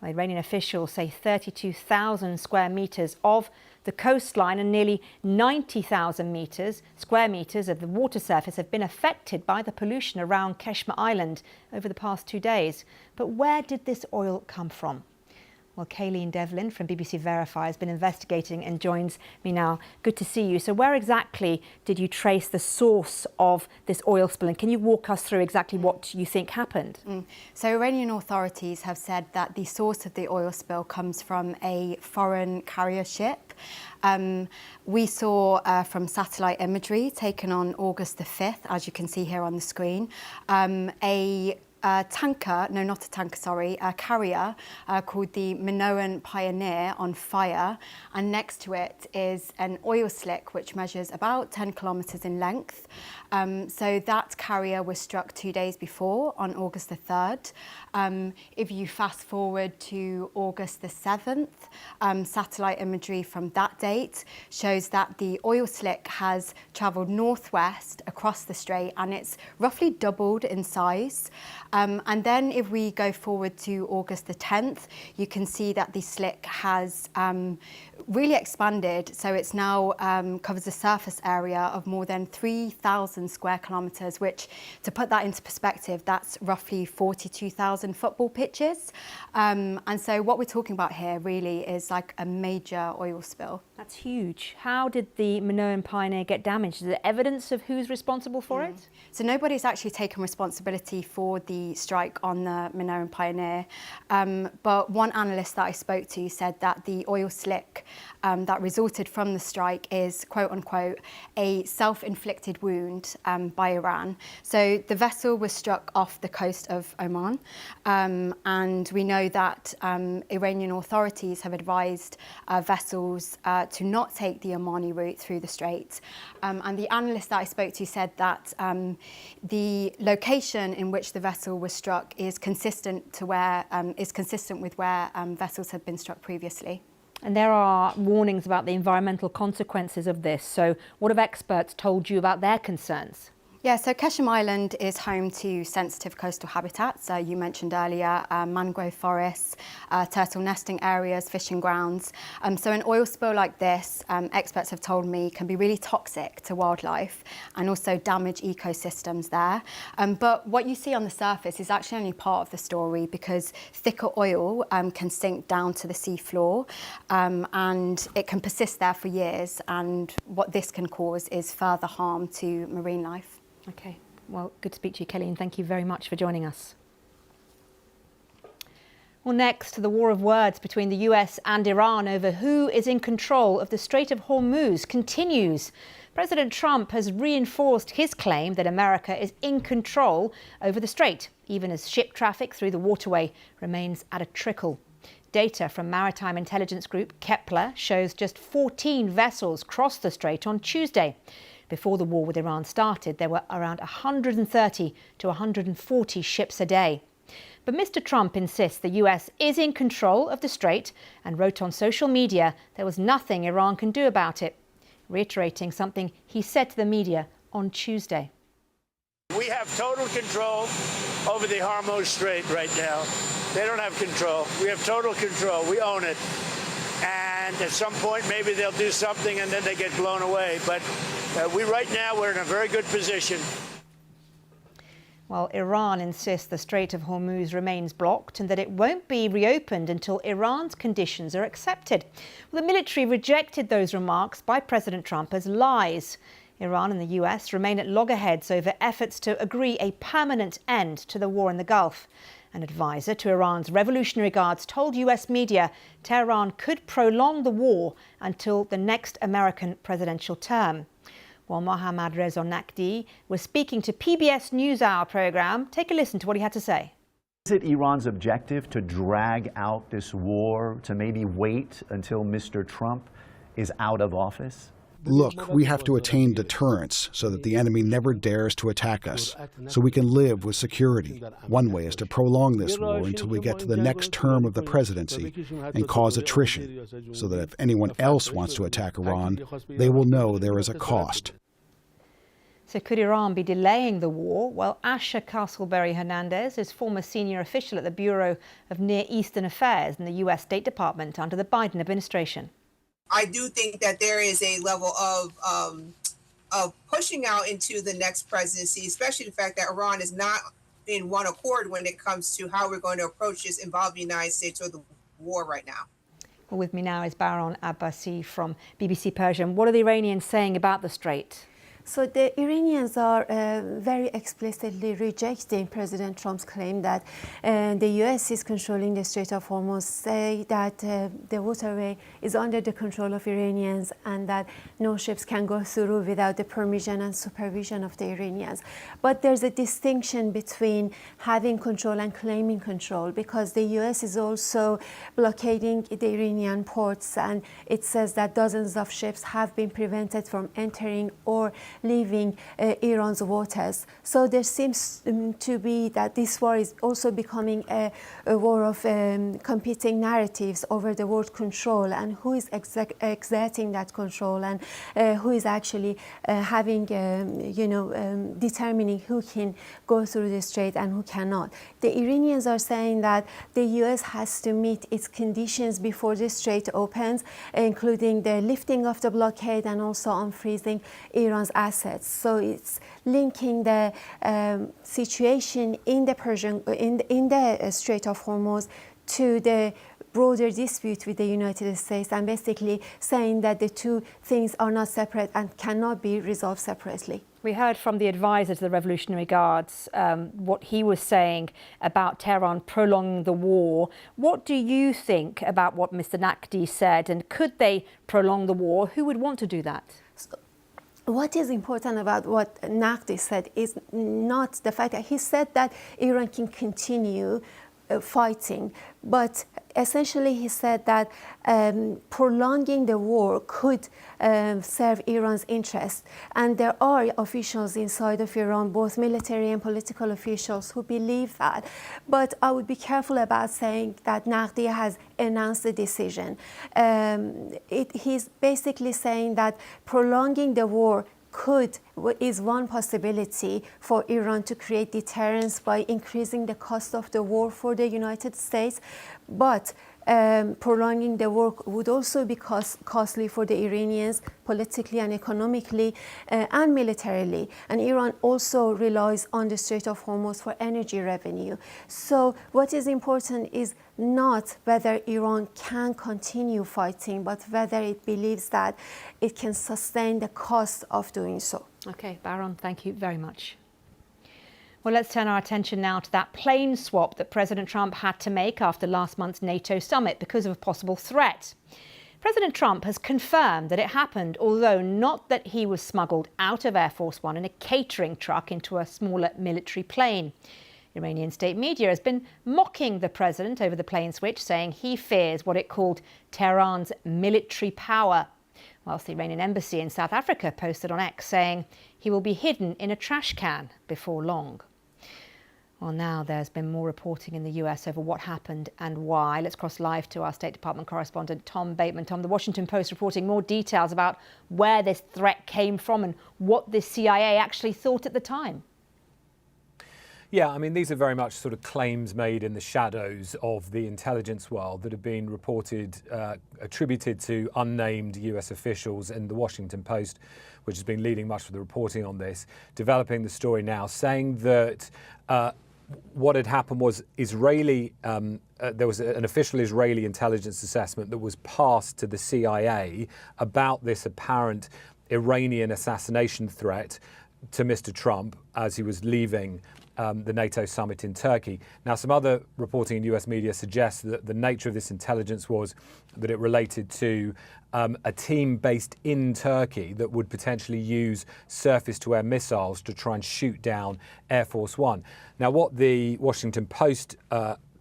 Speaker 5: Iranian officials say 32,000 square metres of the coastline and nearly 90,000 square metres of the water surface have been affected by the pollution around Keshm Island over the past 2 days. But where did this oil come from? Well, Kayleen Devlin from BBC Verify has been investigating and joins me now. Good to see you. So where exactly did you trace the source of this oil spill? And can you walk us through exactly what you think happened?
Speaker 6: So Iranian authorities have said that the source of the oil spill comes from a foreign carrier ship. We saw from satellite imagery taken on August the 5th, as you can see here on the screen, a carrier called the Minoan Pioneer on fire, and next to it is an oil slick which measures about 10 kilometres in length. So that carrier was struck 2 days before on August the 3rd. If you fast forward to August the 7th, satellite imagery from that date shows that the oil slick has travelled northwest across the strait, and it's roughly doubled in size. And then if we go forward to August the 10th, you can see that the slick has really expanded. So it's now covers a surface area of more than 3,000 square kilometres, which, to put that into perspective, that's roughly 42,000 football pitches. And so what we're talking about here really is like a major oil spill.
Speaker 5: That's huge. How did the Minoan Pioneer get damaged? Is there evidence of who's responsible for it?
Speaker 6: So nobody's actually taken responsibility for the strike on the Minoan Pioneer. But one analyst that I spoke to said that the oil slick that resulted from the strike is, quote unquote, a self-inflicted wound by Iran. So the vessel was struck off the coast of Oman. And we know that Iranian authorities have advised vessels to not take the Omani route through the strait. And the analyst that I spoke to said that the location in which the vessel was struck is consistent with where vessels had been struck previously.
Speaker 5: And there are warnings about the environmental consequences of this. So what have experts told you about their concerns?
Speaker 6: Yeah, so Keshem Island is home to sensitive coastal habitats. You mentioned earlier mangrove forests, turtle nesting areas, fishing grounds. So an oil spill like this, experts have told me, can be really toxic to wildlife and also damage ecosystems there. But what you see on the surface is actually only part of the story, because thicker oil can sink down to the seafloor and it can persist there for years. And what this can cause is further harm to marine life.
Speaker 5: Okay, well, good to speak to you, Kelly, and thank you very much for joining us. Well, next, the war of words between the US and Iran over who is in control of the Strait of Hormuz continues. President Trump has reinforced his claim that America is in control over the strait, even as ship traffic through the waterway remains at a trickle. Data from maritime intelligence group Kepler shows just 14 vessels crossed the strait on Tuesday. Before the war with Iran started, there were around 130 to 140 ships a day. But Mr. Trump insists the US is in control of the strait and wrote on social media there was nothing Iran can do about it, reiterating something he said to the media on Tuesday.
Speaker 7: We have total control over the Hormuz Strait right now. They don't have control. We have total control. We own it. And at some point, maybe they'll do something and then they get blown away. But right now, we're in a very good position.
Speaker 5: Well, Iran insists the Strait of Hormuz remains blocked and that it won't be reopened until Iran's conditions are accepted. Well, the military rejected those remarks by President Trump as lies. Iran and the US remain at loggerheads over efforts to agree a permanent end to the war in the Gulf. An advisor to Iran's Revolutionary Guards told US media Tehran could prolong the war until the next American presidential term. While Mohammad Reza Naqvi was speaking to PBS NewsHour program, take a listen to what he had to say.
Speaker 8: Is it Iran's objective to drag out this war, to maybe wait until Mr. Trump is out of office?
Speaker 9: Look, we have to attain deterrence so that the enemy never dares to attack us, so we can live with security. One way is to prolong this war until we get to the next term of the presidency and cause attrition, so that if anyone else wants to attack Iran, they will know there is a cost.
Speaker 5: So could Iran be delaying the war? Well, Asha Castleberry Hernandez is former senior official at the Bureau of Near Eastern Affairs in the US State Department under the Biden administration.
Speaker 10: I do think that there is a level of pushing out into the next presidency, especially the fact that Iran is not in one accord when it comes to how we're going to approach this involving the United States or the war right now.
Speaker 5: Well, with me now is Baron Abbasi from BBC Persian. What are the Iranians saying about the strait?
Speaker 11: So the Iranians are very explicitly rejecting President Trump's claim that the U.S. is controlling the Strait of Hormuz, say that the waterway is under the control of Iranians and that no ships can go through without the permission and supervision of the Iranians. But there's a distinction between having control and claiming control, because the U.S. is also blockading the Iranian ports, and it says that dozens of ships have been prevented from entering or leaving Iran's waters. So there seems to be that this war is also becoming a war of competing narratives over the world control and who is exerting that control and who is actually having, determining who can go through the strait and who cannot. The Iranians are saying that the US has to meet its conditions before the strait opens, including the lifting of the blockade and also unfreezing Iran's assets. So it's linking the situation in the in the Strait of Hormuz to the broader dispute with the United States, and basically saying that the two things are not separate and cannot be resolved separately.
Speaker 5: We heard from the advisor to the Revolutionary Guards what he was saying about Tehran prolonging the war. What do you think about what Mr. Naqvi said, and could they prolong the war? Who would want to do that?
Speaker 11: What is important about what Naqvi said is not the fact that he said that Iran can continue fighting, but essentially he said that prolonging the war could serve Iran's interest. And there are officials inside of Iran, both military and political officials, who believe that. But I would be careful about saying that Naqvi has announced the decision. He's basically saying that prolonging the war is one possibility for Iran to create deterrence by increasing the cost of the war for the United States. But prolonging the war would also be costly for the Iranians politically and economically and militarily. And Iran also relies on the Strait of Hormuz for energy revenue. So what is important is not whether Iran can continue fighting, but whether it believes that it can sustain the cost of doing so.
Speaker 5: Okay, Baron, thank you very much. Well, let's turn our attention now to that plane swap that President Trump had to make after last month's NATO summit because of a possible threat. President Trump has confirmed that it happened, although not that he was smuggled out of Air Force One in a catering truck into a smaller military plane. Iranian state media has been mocking the president over the plane switch, saying he fears what it called Tehran's military power, whilst the Iranian embassy in South Africa posted on X saying he will be hidden in a trash can before long. Well, now there's been more reporting in the US over what happened and why. Let's cross live to our State Department correspondent, Tom Bateman. Tom, the Washington Post reporting more details about where this threat came from and what the CIA actually thought at the time.
Speaker 12: Yeah, I mean, these are very much sort of claims made in the shadows of the intelligence world that have been reported, attributed to unnamed US officials in the Washington Post, which has been leading much of the reporting on this, developing the story now, saying that what had happened was there was an official Israeli intelligence assessment that was passed to the CIA about this apparent Iranian assassination threat to Mr. Trump as he was leaving the NATO summit in Turkey. Now, some other reporting in US media suggests that the nature of this intelligence was that it related to a team based in Turkey that would potentially use surface-to-air missiles to try and shoot down Air Force One. Now, what the Washington Post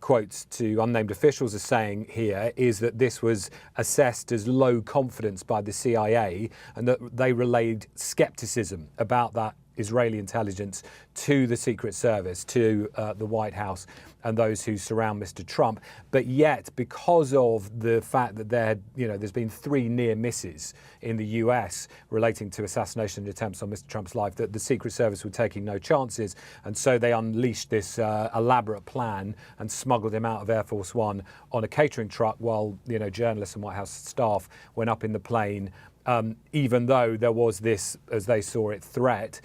Speaker 12: quotes to unnamed officials are saying here is that this was assessed as low confidence by the CIA and that they relayed skepticism about that Israeli intelligence to the Secret Service, to the White House and those who surround Mr. Trump. But yet, because of the fact that there's been 3 near misses in the US relating to assassination attempts on Mr. Trump's life, that the Secret Service were taking no chances. And so they unleashed this elaborate plan and smuggled him out of Air Force One on a catering truck while, journalists and White House staff went up in the plane. Even though there was this, as they saw it, threat.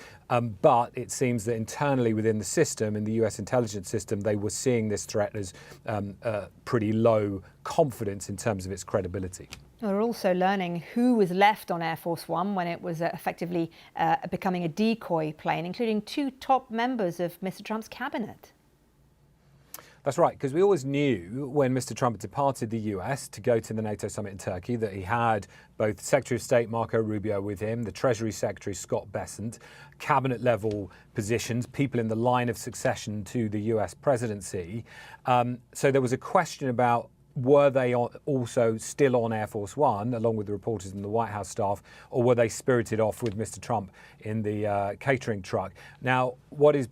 Speaker 12: But it seems that internally within the system, in the US intelligence system, they were seeing this threat as pretty low confidence in terms of its credibility.
Speaker 5: We're also learning who was left on Air Force One when it was effectively becoming a decoy plane, including 2 top members of Mr. Trump's cabinet.
Speaker 12: That's right, because we always knew when Mr. Trump departed the US to go to the NATO summit in Turkey that he had both Secretary of State Marco Rubio with him, the Treasury Secretary Scott Bessent, cabinet level positions, people in the line of succession to the US presidency. So there was a question about were they also still on Air Force One, along with the reporters and the White House staff, or were they spirited off with Mr. Trump in the catering truck? Now, what is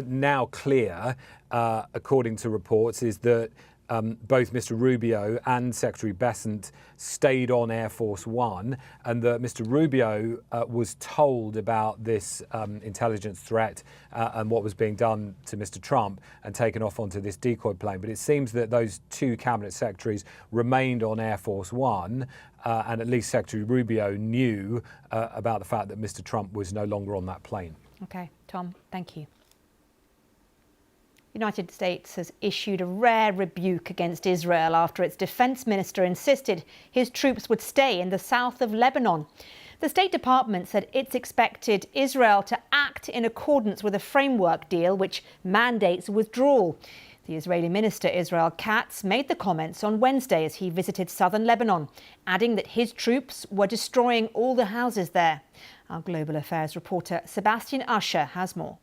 Speaker 12: now clear, according to reports, is that both Mr. Rubio and Secretary Bessent stayed on Air Force One, and that Mr. Rubio was told about this intelligence threat and what was being done to Mr. Trump and taken off onto this decoy plane. But it seems that those two cabinet secretaries remained on Air Force One, and at least Secretary Rubio knew about the fact that Mr. Trump was no longer on that plane.
Speaker 5: Okay, Tom, thank you. The United States has issued a rare rebuke against Israel after its defense minister insisted his troops would stay in the south of Lebanon. The State Department said it's expected Israel to act in accordance with a framework deal which mandates withdrawal. The Israeli minister Israel Katz made the comments on Wednesday as he visited southern Lebanon, adding that his troops were destroying all the houses there. Our global affairs reporter Sebastian Usher has more.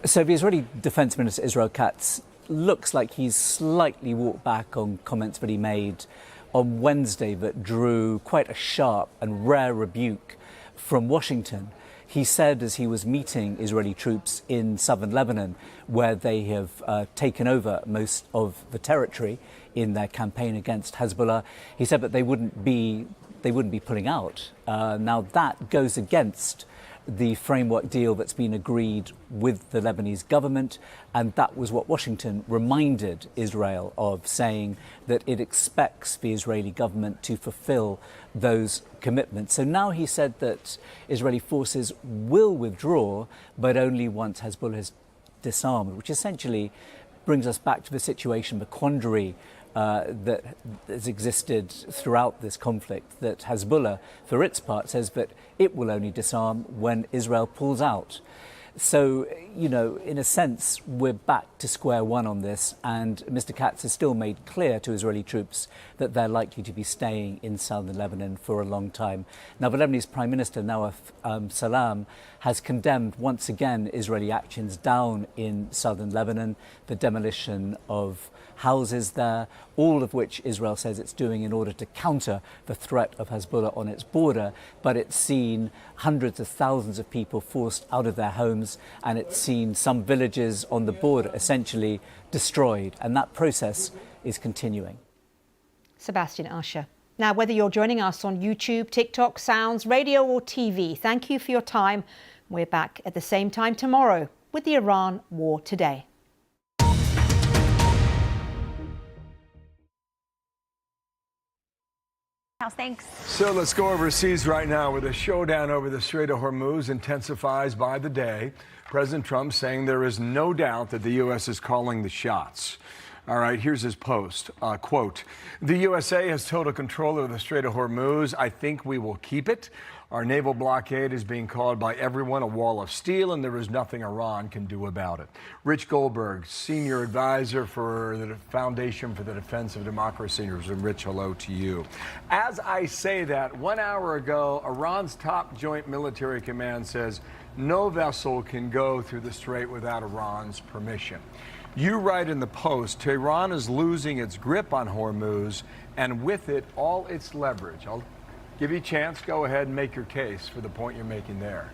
Speaker 13: So the Israeli Defense Minister Israel Katz looks like he's slightly walked back on comments that he made on Wednesday that drew quite a sharp and rare rebuke from Washington. He said as he was meeting Israeli troops in southern Lebanon, where they have taken over most of the territory in their campaign against Hezbollah, he said that they wouldn't be pulling out. Now that goes against the framework deal that's been agreed with the Lebanese government, and that was what Washington reminded Israel of, saying that it expects the Israeli government to fulfill those commitments. So now he said that Israeli forces will withdraw, but only once Hezbollah is disarmed, which essentially brings us back to the situation, the quandary that has existed throughout this conflict, that Hezbollah, for its part, says that it will only disarm when Israel pulls out. So, you know, in a sense, we're back to square one on this, and Mr. Katz has still made clear to Israeli troops that they're likely to be staying in southern Lebanon for a long time. Now, the Lebanese Prime Minister, Nawaf Salam, has condemned once again Israeli actions down in southern Lebanon, the demolition of houses there, all of which Israel says it's doing in order to counter the threat of Hezbollah on its border. But it's seen hundreds of thousands of people forced out of their homes, and it's seen some villages on the border essentially destroyed, and that process is continuing.
Speaker 5: Sebastian Usher. Now, whether you're joining us on YouTube, TikTok, Sounds, radio or TV, thank you for your time. We're back at the same time tomorrow with the Iran War Today.
Speaker 14: Thanks.
Speaker 15: So let's go overseas right now, where the showdown over the Strait of Hormuz intensifies by the day. President Trump saying there is no doubt that the U.S. is calling the shots. All right, here's his post. Quote, "The USA has total control of the Strait of Hormuz. I think we will keep it. Our naval blockade is being called by everyone a wall of steel, and there is nothing Iran can do about it." Rich Goldberg, senior advisor for the Foundation for the Defense of Democracy. Rich, hello to you. As I say that, 1 hour ago, Iran's top joint military command says no vessel can go through the strait without Iran's permission. You write in the Post, Tehran is losing its grip on Hormuz, and with it, all its leverage. I'll give you a chance. Go ahead and make your case for the point you're making there.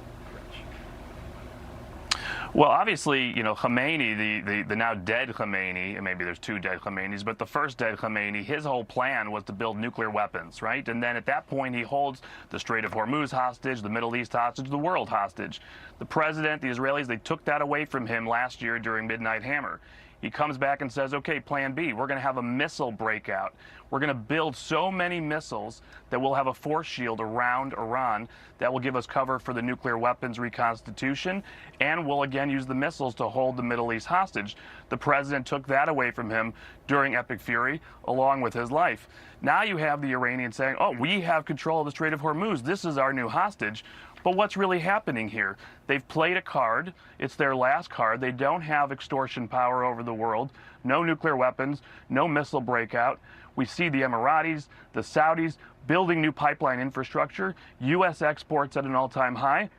Speaker 16: Well, obviously, you know, Khomeini, the now dead Khomeini, and maybe there's two dead Khomeinis, but the first dead Khomeini, his whole plan was to build nuclear weapons, right? And then at that point, he holds the Strait of Hormuz hostage, the Middle East hostage, the world hostage. The president, the Israelis, they took that away from him last year during Midnight Hammer. He comes back and says, okay, plan B, we're going to have a missile breakout. We're going to build so many missiles that we'll have a force shield around Iran that will give us cover for the nuclear weapons reconstitution, and we'll again use the missiles to hold the Middle East hostage. The president took that away from him during Epic Fury, along with his life. Now you have the Iranians saying, oh, we have control of the Strait of Hormuz. This is our new hostage. But what's really happening here? They've played a card. It's their last card. They don't have extortion power over the world. No nuclear weapons, no missile breakout. We see the Emiratis, the Saudis building new pipeline infrastructure, U.S. exports at an all-time high.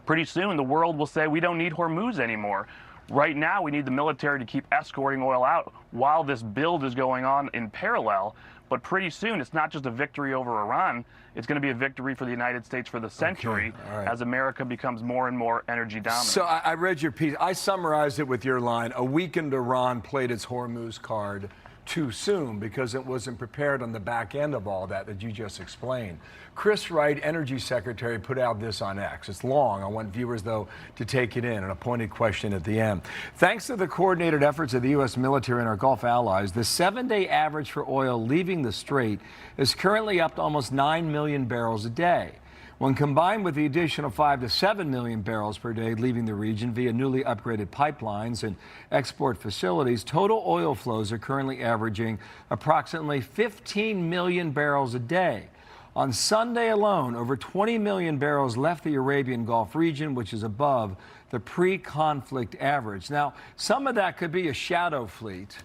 Speaker 16: Pretty soon, the world will say we don't need Hormuz anymore. Right now, we need the military to keep escorting oil out while this build is going on in parallel. But pretty soon, it's not just a victory over Iran. It's going to be a victory for the United States for the century as America becomes more and more energy dominant.
Speaker 15: So I read your piece. I summarized it with your line: a weakened Iran played its Hormuz card too soon because it wasn't prepared on the back end of all that you just explained. Chris Wright, Energy Secretary, put out this on X. It's long. I want viewers, though, to take it in, an appointed question at the end. Thanks to the coordinated efforts of the U.S. military and our Gulf allies, the 7-day average for oil leaving the Strait is currently up to almost 9 million barrels a day. When combined with the additional 5 to 7 million barrels per day leaving the region via newly upgraded pipelines and export facilities, total oil flows are currently averaging approximately 15 million barrels a day. On Sunday alone, over 20 million barrels left the Arabian Gulf region, which is above the pre-conflict average. Now, some of that could be a shadow fleet.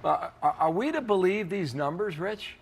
Speaker 15: Are we to believe these numbers, Rich?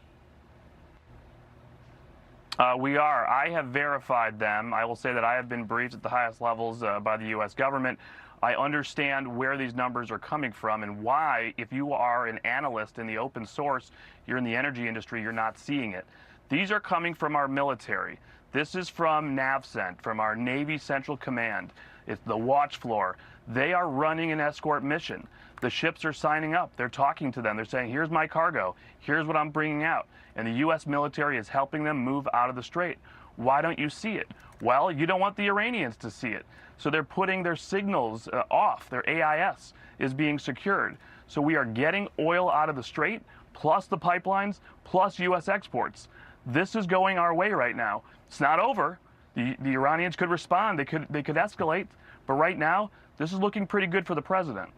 Speaker 16: We are. I have verified them. I will say that I have been briefed at the highest levels by the U.S. government. I understand where these numbers are coming from and why, if you are an analyst in the open source, you're in the energy industry, you're not seeing it. These are coming from our military. This is from NAVCENT, from our Navy Central Command. It's the watch floor. They are running an escort mission. The ships are signing up. They're talking to them. They're saying, here's my cargo. Here's what I'm bringing out. And the U.S. military is helping them move out of the strait. Why don't you see it? Well, you don't want the Iranians to see it. So they're putting their signals off. Their AIS is being secured. So we are getting oil out of the strait, plus the pipelines, plus U.S. exports. This is going our way right now. It's not over. The Iranians could respond. They could escalate. But right now, this is looking pretty good for the president.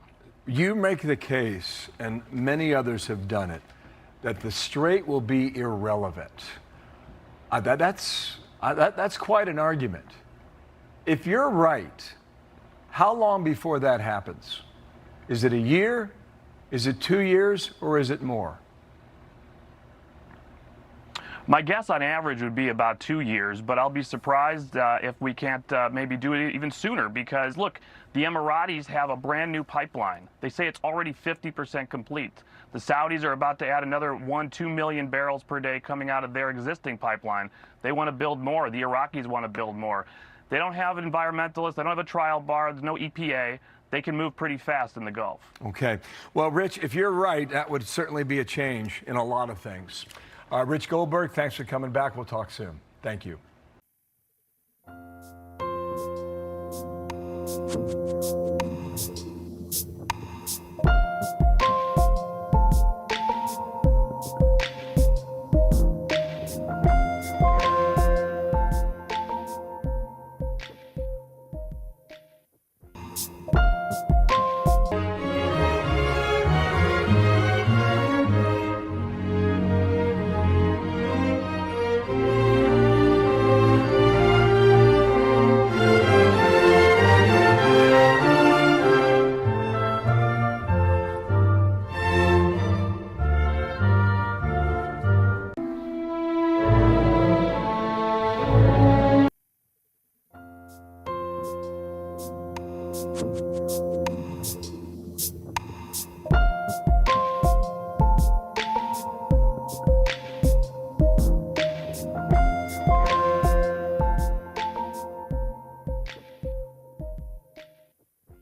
Speaker 15: You make the case, and many others have done it, that the strait will be irrelevant. That's quite an argument. If you're right, how long before that happens? Is it a year? Is it 2 years? Or is it more?
Speaker 16: My guess on average would be about 2 years, but I'll be surprised if we can't maybe do it even sooner because, look, the Emiratis have a brand new pipeline. They say it's already 50% complete. The Saudis are about to add another 1-2 million barrels per day coming out of their existing pipeline. They want to build more. The Iraqis want to build more. They don't have environmentalists. They don't have a trial bar. There's no EPA. They can move pretty fast in the Gulf.
Speaker 15: Okay. Well, Rich, if you're right, that would certainly be a change in a lot of things. Rich Goldberg, thanks for coming back. We'll talk soon. Thank you.